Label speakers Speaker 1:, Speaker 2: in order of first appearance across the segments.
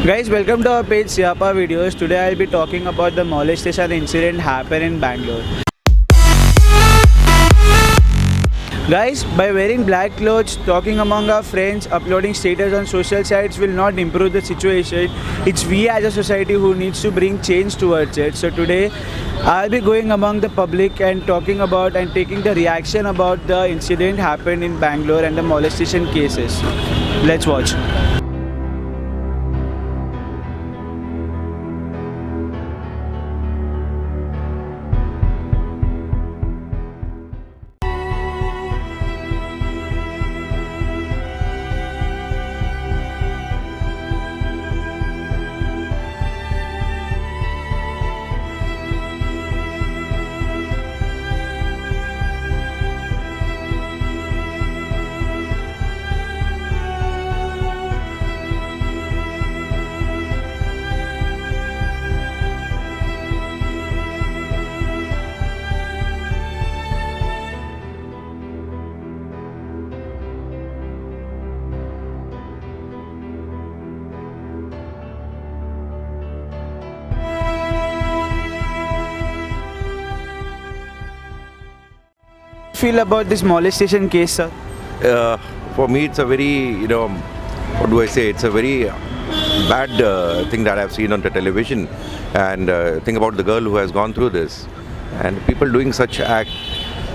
Speaker 1: Guys, welcome to our page Siapa Videos. Today I'll be talking about the molestation incident happened in Bangalore. Guys, by wearing black clothes, talking among our friends, uploading status on social sites will not improve the situation. It's we as a society who needs to bring change towards it. So today I'll be going among the public and talking about and taking the reaction about the incident happened in Bangalore and the molestation cases. Let's watch. Feel about this molestation case, sir?
Speaker 2: For me, it's a very, what do I say? It's a very bad thing that I've seen on the television. And think about the girl who has gone through this. And people doing such act,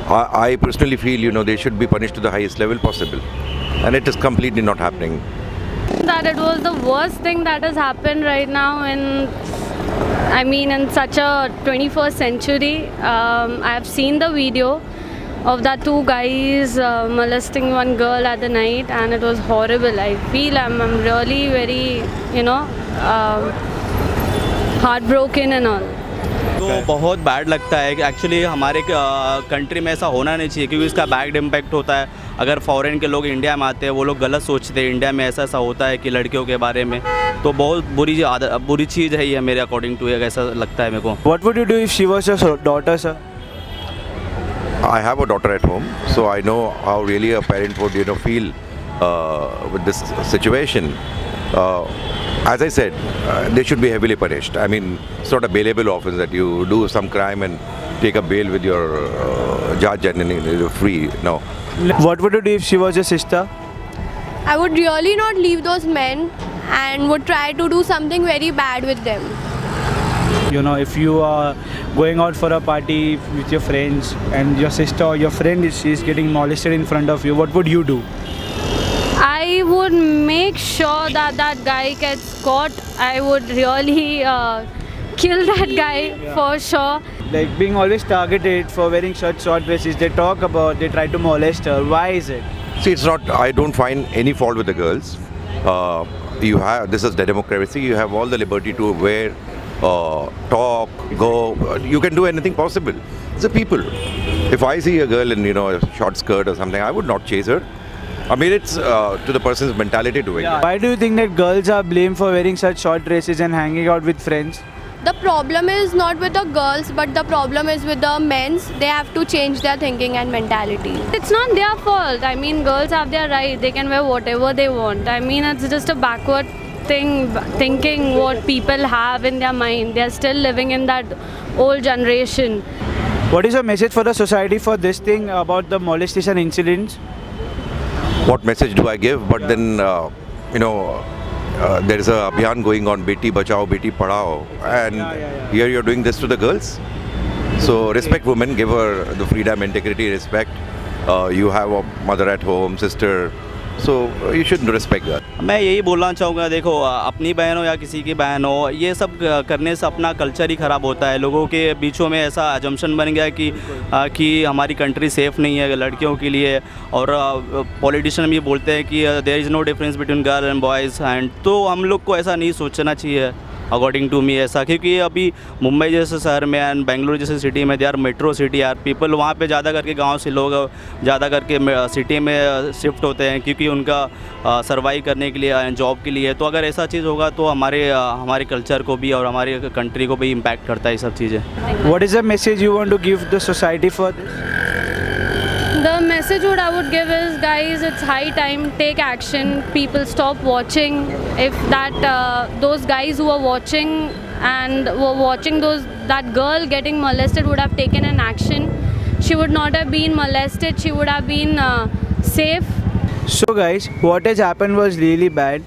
Speaker 2: I personally feel, they should be punished to the highest level possible. And it is completely not happening.
Speaker 3: That it was the worst thing that has happened right now in such a 21st century. I have seen the video of that two guys molesting one girl at the night, and it was horrible. I feel I'm really very, heartbroken and all.
Speaker 4: तो बहुत bad लगता है कि actually हमारे country में ऐसा होना नहीं चाहिए, क्योंकि इसका बैड इम्पैक्ट होता है. अगर फॉरेन के लोग इंडिया में आते हैं, वो लोग गलत सोचते हैं इंडिया में ऐसा होता है कि लड़कियों के बारे में, तो बहुत बुरी चीज़ है ये मेरे अकॉर्डिंग टू, ऐसा लगता है मेरे को.
Speaker 1: What would you do if she was your daughter, sir?
Speaker 2: I have a daughter at home, so I know how really a parent would, feel with this situation. As I said, they should be heavily punished. I mean, it's not a bailable offense that you do some crime and take a bail with your judge and you're free. No.
Speaker 1: What would you do if she was your sister?
Speaker 5: I would really not leave those men and would try to do something very bad with them.
Speaker 1: If you are going out for a party with your friends and your sister or your friend is getting molested in front of you, what would you do?
Speaker 3: I would make sure that that guy gets caught. I would really kill that guy for sure.
Speaker 1: Like being always targeted for wearing such short dresses, they try to molest her. Why is it?
Speaker 2: See, it's not, I don't find any fault with the girls. This is the democracy. You have all the liberty to wear, talk, go. You can do anything possible. It's the people. If I see a girl in, a short skirt or something, I would not chase her. I mean, it's to the person's mentality doing it.
Speaker 1: Why do you think that girls are blamed for wearing such short dresses and hanging out with friends?
Speaker 5: The problem is not with the girls, but the problem is with the men's. They have to change their thinking and mentality.
Speaker 3: It's not their fault. Girls have their right. They can wear whatever they want. It's just a backward thinking what people have in their mind. They're still living in that old generation.
Speaker 1: What is your message for the society for this thing about the molestation incidents?
Speaker 2: What message do I give? But then, there is a abhiyan going on, Beti Bachao, Beti Padhao, and here you're doing this to the girls. So respect women, give her the freedom, integrity, respect. You have a mother at home, sister, so you should respect her.
Speaker 4: मैं यही बोलना चाहूँगा, देखो अपनी बहन हो या किसी की बहन हो, ये सब करने से अपना कल्चर ही ख़राब होता है. लोगों के बीचों में ऐसा अजम्पशन बन गया कि हमारी कंट्री सेफ़ नहीं है लड़कियों के लिए, और पॉलिटिशियन भी बोलते हैं कि there is no difference between girl and boys, and तो हम लोग को ऐसा नहीं सोचना चाहिए अकॉर्डिंग टू मी ऐसा, क्योंकि अभी मुंबई जैसे शहर में एंड बेंगलुरु जैसे सिटी में, दे आर मेट्रो सिटी यार, पीपल वहाँ पे ज़्यादा करके गांव से लोग ज़्यादा करके सिटी में शिफ्ट होते हैं, क्योंकि उनका सर्वाइव करने के लिए, जॉब के लिए. तो अगर ऐसा चीज़ होगा तो हमारे कल्चर को भी और हमारी कंट्री को भी इम्पैक्ट करता है ये सब चीज़ें.
Speaker 1: What is the message you want to give the society for this?
Speaker 3: The message what I would give is, guys, it's high time, take action. People stop watching. If those guys who are watching and were watching that girl getting molested would have taken an action, she would not have been molested. She would have been safe.
Speaker 1: So guys, what has happened was really bad.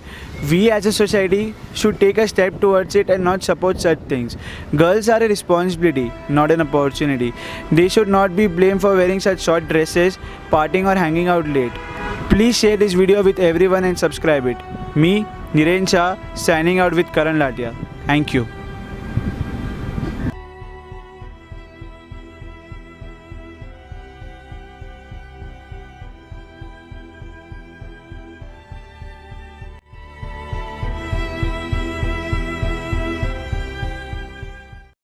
Speaker 1: We as a society should take a step towards it and not support such things. Girls are a responsibility, not an opportunity. They should not be blamed for wearing such short dresses, partying or hanging out late. Please share this video with everyone and subscribe it. Me, Niren Shah, signing out with Karan Latia. Thank you.